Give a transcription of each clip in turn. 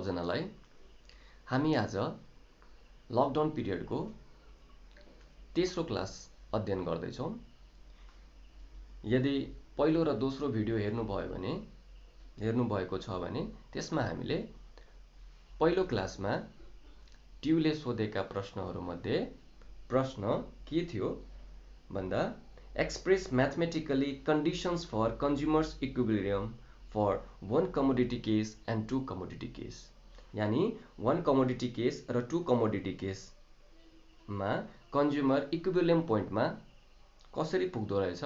सबजनालाई हामी आज लकडाउन पिरियडको तेस्रो क्लास अध्ययन गर्दैछौँ। यदि पहिलो र दोस्रो भिडियो हेर्नुभएको छ भने त्यसमा हामीले पहिलो क्लासमा ट्युले सोधेका प्रश्नहरूमध्ये प्रश्न के थियो भन्दा express mathematically conditions for consumer's equilibrium for one commodity case and two commodity case, यानी वन कमोडिटी केस र टू कमोडिटी केसमा कन्ज्युमर इक्विलिब्रियम पोइन्टमा कसरी पुग्दो रहेछ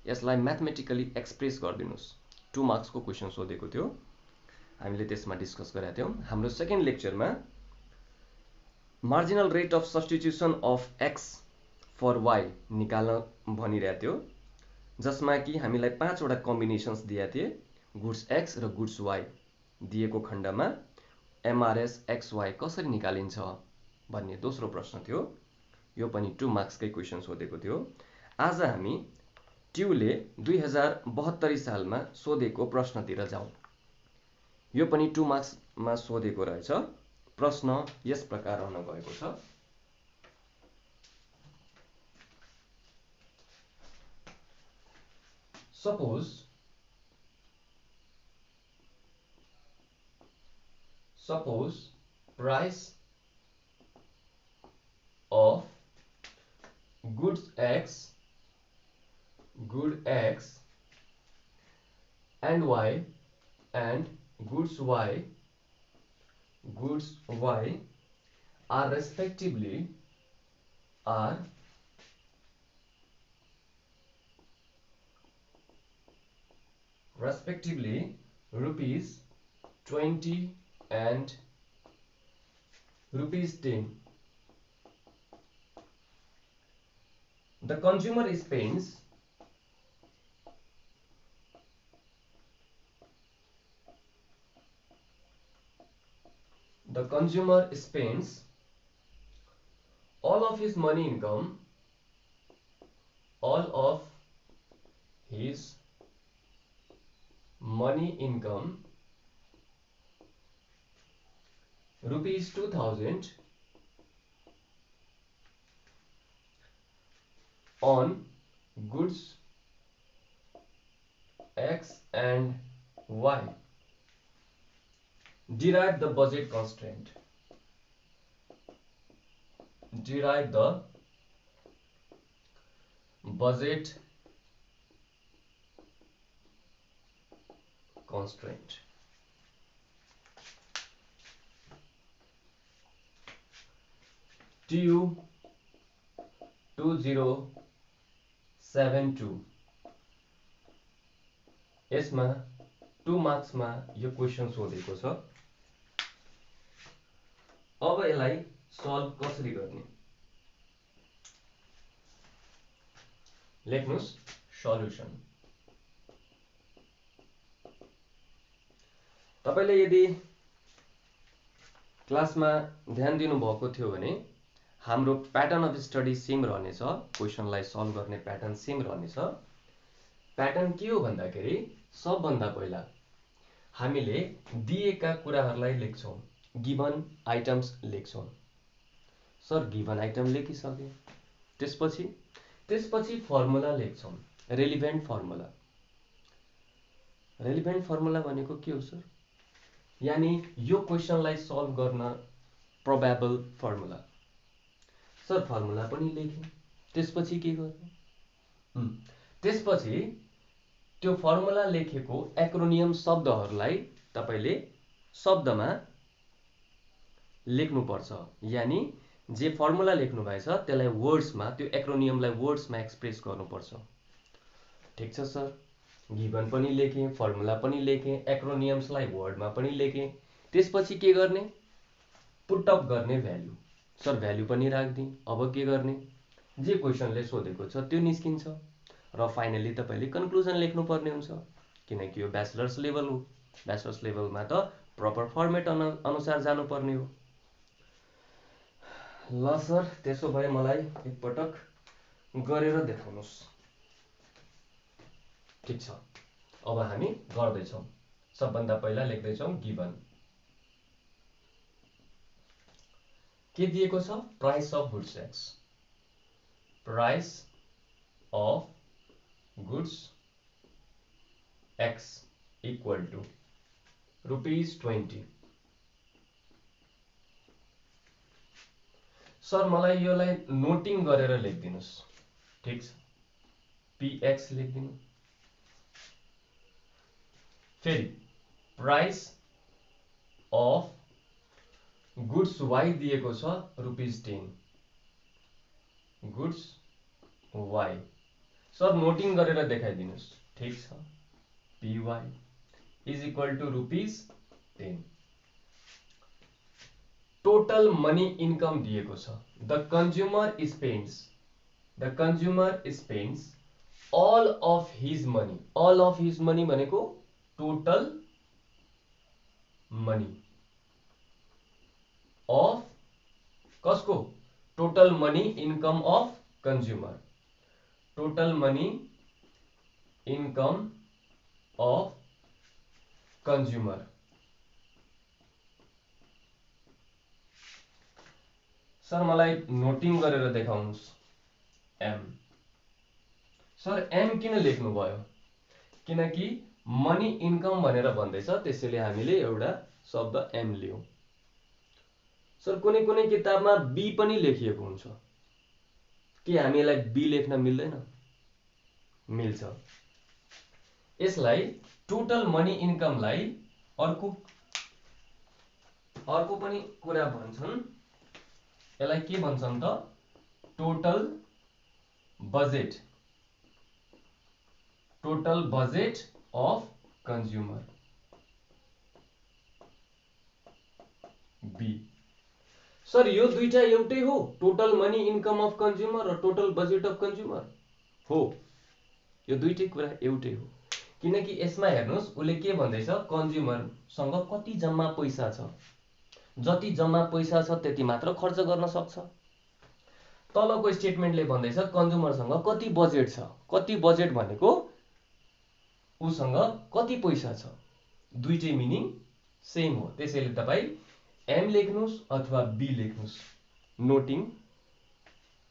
यसलाई म्याथमेटिकली एक्सप्रेस गरिदिनुस्। 2 मार्क्सको क्वेसन सोधेको थियो, हामीले त्यसमा डिस्कस गरेका थियौँ। हाम्रो सेकेन्ड लेक्चरमा marginal rate of substitution of x for y निकाल्न भनिरहेको थियो, जसमा कि हामीलाई 5 वटा कम्बिनेसन्स दिएका थिए। गुड्स एक्स र गुड्स वाई दिएको खण्डमा एमआरएस एक्स वाई कसरी निकालिन्छ भन्ने दोस्रो प्रश्न थियो। यो पनि 2 मार्क्सकै क्वेसन सोधेको थियो। आज हामी ट्युले 2072 सालमा सोधेको प्रश्नतिर जाउँ। यो पनि 2 मार्क्समा सोधेको रहेछ। प्रश्न यस प्रकार रहन गएको छ। Suppose price of goods X and Y and goods Y are respectively rupees 20 and rupees 10. The consumer spends all of his money income rupees 2000 on goods X and Y. Derive the budget constraint. TU 2072 यसमा 2 मार्क्समा यो question सोधेको छ। अब यसलाई solve कसरी गर्ने लेख्नुस्। Solution तपाईले यदि क्लासमा ध्यान दिनु भएको थियो भने हाम्रो प्याटर्न अफ स्टडी सेम रहनेछ। क्वेसनलाई सल्भ गर्ने प्याटर्न सेम रहनेछ। प्याटर्न के हो भन्दाखेरि सबभन्दा पहिला हामीले दिएका कुराहरूलाई लेख्छौं, गिभन आइटम्स लेख्छौं। सर गिभन आइटम लेखिसके त्यसपछि फर्मुला लेख्छौं, रेलिभेन्ट फर्मुला भनेको के हो सर? यानी यो क्वेसनलाई सल्भ गर्न प्रोबेबल फर्मुला। सर फर्मुला पनि लेखेँ, त्यसपछि के गर्ने? त्यसपछि त्यो फर्मुला लेखेको एक्रोनियम शब्दहरूलाई तपाईले शब्दमा लेख्नुपर्छ। यानी जे फर्मुला लेख्नु भएछ त्यसलाई वर्ड्समा, त्यो एक्रोनियमलाई वर्ड्समा एक्सप्रेस गर्नुपर्छ। ठीक छ सर, गिभन पनि लेखेँ, फर्मुला पनि लेखेँ, एक्रोनियम्सलाई वर्डमा पनि लेखेँ। त्यसपछि के गर्ने? पुट अप गर्ने भ्यालु। सर भ्यालु पनि राख्दिए। अब के गर्ने? जे क्वेसनले सोधेको छ त्यो निस्किन्छ र फाइनली तपाईले कन्क्लुजन लेख्नु पर्ने हुन्छ, किनकि यो ब्याचलर्स लेभल हो। ब्याचलर्स लेभलमा त प्रपर फर्मेट अनुसार जानु पर्ने हो। ल सर, त्यसो भए मलाई एकपटक गरेर देखाउनुस्। ठीक छ, अब हामी गर्दै छौं। सबभन्दा पहिला लेख्दै छौं गिभन। के दिएको छ price of goods x price of goods x equal to ₹20 sir मलाई योलाई नोटिङ गरेर लेखिदिनुस् ठीक छ px लेखिदिनु फेरि प्राइस अफ गुड्स y दिएको छ ₹10 गुड्स y सर नोटिङ गरेर देखाइदिनुस् ठीक छ py is equal to ₹10 total money income दिएको छ the consumer spends all of his money भनेको टोटल मनी अफ कसको total money income of consumer total money income of consumer sir मलाई noting गरेर देखाउनुस् am sir am किन लेख्नु भयो किनकि मनी इन्कम भनेर भन्दैछ त्यसैले हामीले एउटा शब्द एम लियौ सर कुनै कुनै किताबमा बी पनि लेखिएको हुन्छ के हामी यसलाई बी लेख्न मिल्दैन मिल्छ यसलाई टोटल मनी इन्कमलाई अर्को पनि कुरा भन्छन् यसलाई के भन्छन् त टोटल बजेट अफ कन्ज्युमर बी सर यो दुईटा एउटै हो total money income of consumer र टोटल बजेट अफ कन्ज्युमर हो यो दुईटै कुरा एउटै हो किनकि यसमा हेर्नुस् उले के भन्दैछ कन्ज्युमर सँग कति जम्मा पैसा छ जति जम्मा पैसा छ त्यति मात्र खर्च गर्न सक्छ तलको स्टेटमेन्टले भन्दैछ कन्ज्युमर सँग कति बजेट छ कति बजेट भनेको उसँग कति पैसा छ दुईटै मिनिङ सेम हो त्यसैले तपाई एम लेख्नुस् अथवा बी लेख्नुस् नोटिङ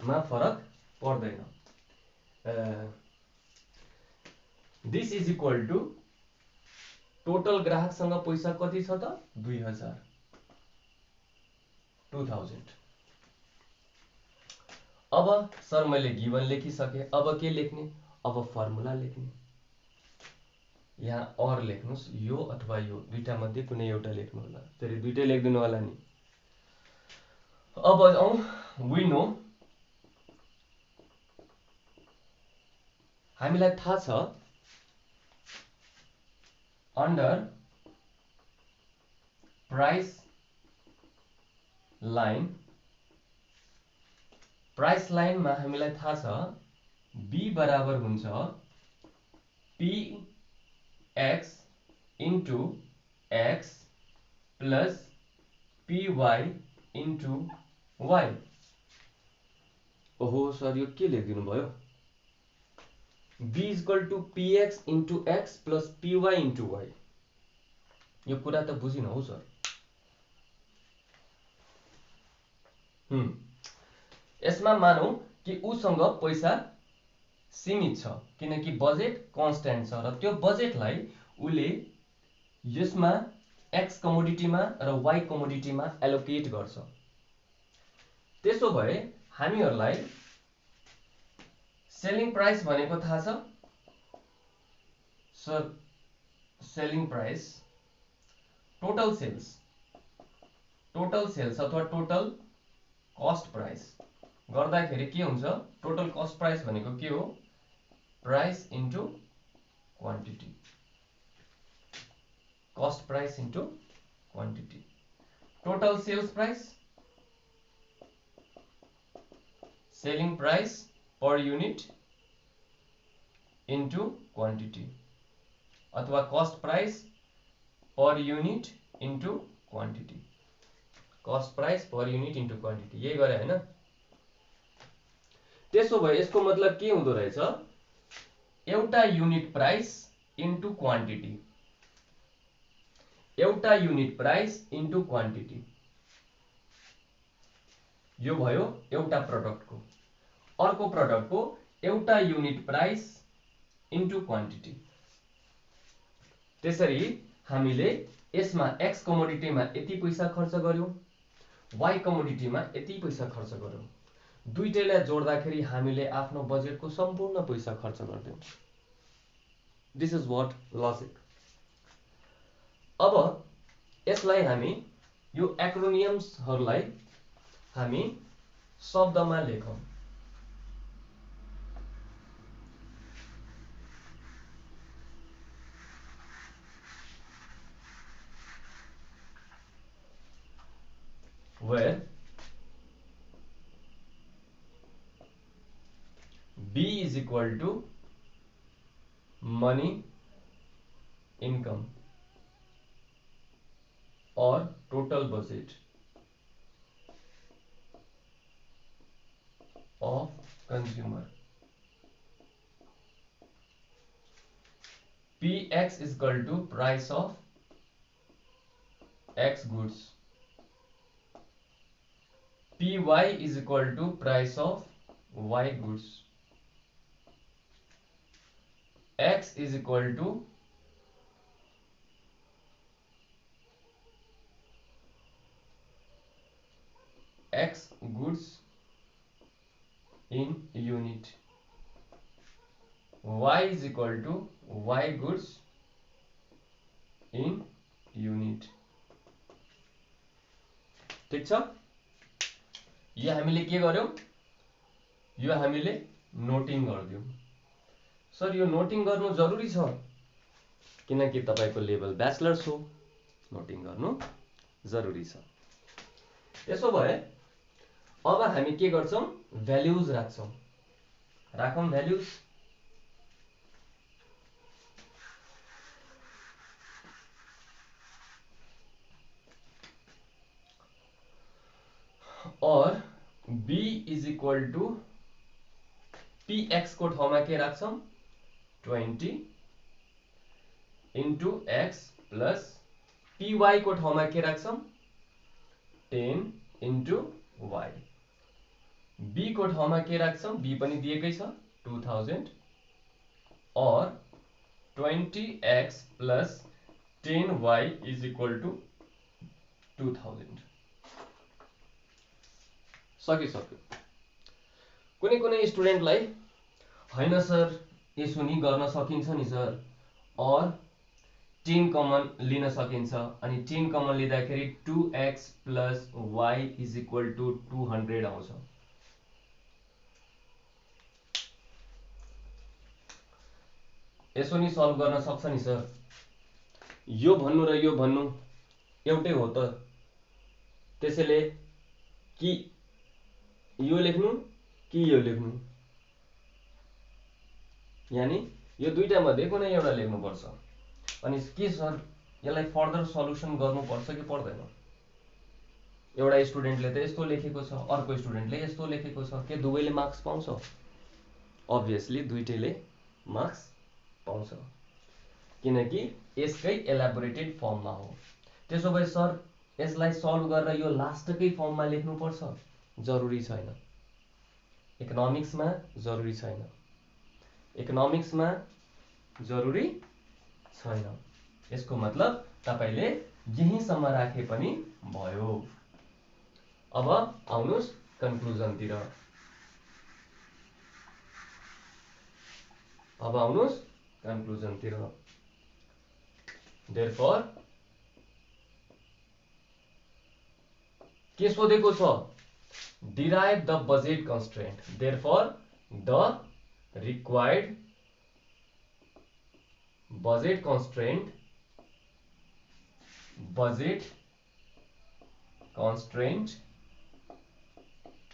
मा फरक पर्दैन this is equal to total ग्राहकसँग पैसा कति छ त 2000 अब सर मैले गिवन लेखिसके अब के लेख्ने अब फर्मुला लेख्ने यहाँ और लेख्नुस् यो अथवा यो दुईटा मध्ये कुनै एउटा लेख्नु होला फेरि दुईटै लेख्दिनु होला नि अब वी नो हामीलाई थाहा छ अन्डर प्राइस लाइनमा हामीलाई थाहा छ b बराबर हुन्छ p x into x plus py into y ओहो सर यो के लेखिदिनु भयो b is equal to px into x plus py into y यो कुरा त बुझिन हौ सर यसमा मानौ कि उसँग पैसा सीमित छ किनकि बजेट कन्स्ट्यान्ट छ र त्यो बजेटलाई उले यसमा x कमोडिटीमा र y कमोडिटीमा एलोकेट गर्छ त्यसो भए हामीहरुलाई सेलिङ प्राइस भनेको थाहा छ sir selling price total sales अथवा टोटल कस्ट प्राइस गर्दाखेरि के हुन्छ टोटल कस्ट प्राइस भनेको के हो price into quantity cost price into quantity total sales price selling price per unit into quantity अथवा cost price per unit into quantity cost price per unit into quantity यही गरे हैन त्यसो भए यसको मतलब के हुँदो रहेछ एउटा युनिट प्राइस इन्टु क्वान्टिटी एउटा युनिट प्राइस इन्टु क्वान्टिटी यो भयो एउटा प्रडक्टको, अर्को प्रडक्टको एउटा युनिट प्राइस इन्टु क्वान्टिटी। त्यसरी हामीले यसमा एक्स कमोडिटीमा यति पैसा खर्च गर्यौं, वाई कमोडिटीमा यति पैसा खर्च गर्यौं, दुईटैलाई जोड्दाखेरि हामीले आफ्नो बजेटको सम्पूर्ण पैसा खर्च गर्दियौं। This is what logic. अब यसलाई हामी यो एक्रोनियम्सहरुलाई हामी शब्दमा लेखौं। where B is equal to money, income or total budget of consumer. Px is equal to price of X goods. Py is equal to price of Y goods. X is equal to X goods in unit. Y is equal to Y goods in unit. ठीक छ? यो हामीले के गर्यौं? यो हामीले नोटिङ गर्दियौं। Sir यो नोटिङ गर्नु जरुरी छ किनकि तपाईको लेभल ब्याचलर्स हो, नोटिङ गर्नु जरुरी छ। त्यसो भए अब हामी के गर्छौं? भ्याल्युज राख्छौं। राखौं भ्याल्युज। और B is equal to Px को ठाउँमा के राख्छौं? 20 into X plus Py को ठाउँमा के राख्छौं? 10 into Y. B को ठाउँमा के राख्छौं? B पनि दिएकै छ 2000 और 20x plus 10y is equal to 2000. सकिसक्यो। कुनै स्टुडेन्टलाई हैन सर यसो नि गर्न सकिन्छ नि सर, और 10 कमन लिन सकिन्छ, अनि 10 कमन लिँदाखेरि 2x plus y is equal to 200 आउँछ। यसो नि सल्भ गर्न सक्छ नि सर। यो भन्नु र यो भन्नु एउटै हो त। त्यसैले कि यो लेख्नु कि यो लेख्नु, यानी यो दुईटा मध्ये कुनै एउटा लेख्नु पर्छ। अनि के सर यसलाई फर्दर सल्युसन गर्नु पर्छ कि पर्दैन? एउटा स्टुडेन्टले त यस्तो लेखेको छ, अर्को स्टुडेन्टले यस्तो लेखेको छ, के दुवैले मार्क्स पाउँछ? अब्भियसली दुईटैले मार्क्स पाउँछ किनकि यसकै एलाबोरेटेड फर्ममा हो। त्यसो भए सर यसलाई सल्भ गरेर यो लास्टकै फर्ममा लेख्नु पर्छ? जरुरी छैन। इकोनोमिक्समा जरुरी छैन। इकोनोमिक्समा जरुरी छैन। यसको मतलब तपाईले यहीसम्म राखे पनि भयो। अब आउनुस् कन्क्लुजन तिर। अब आउनुस् कन्क्लुजन तिर। Therefore के सोधेको छ? Derive the budget constraint. Therefore, the required budget constraint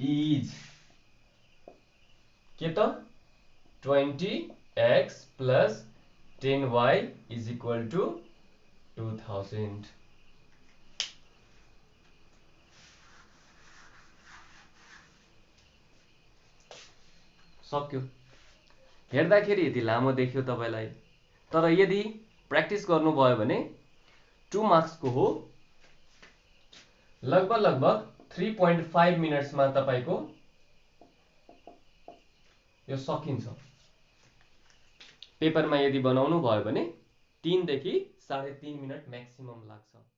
is के त 20x plus 10y is equal to 2000. सक्यो। हेर्दाखेरि यति लामो देखियो तपाईलाई, तर यदि प्र्याक्टिस गर्नुभयो भने 2 मार्क्स को हो, लगभग 3.5 मिनट्समा तपाईको यो सकिन्छ। पेपरमा यदि बनाउनु भयो भने 3 देखि 3.5 मिनट म्याक्सिमम लाग्छ।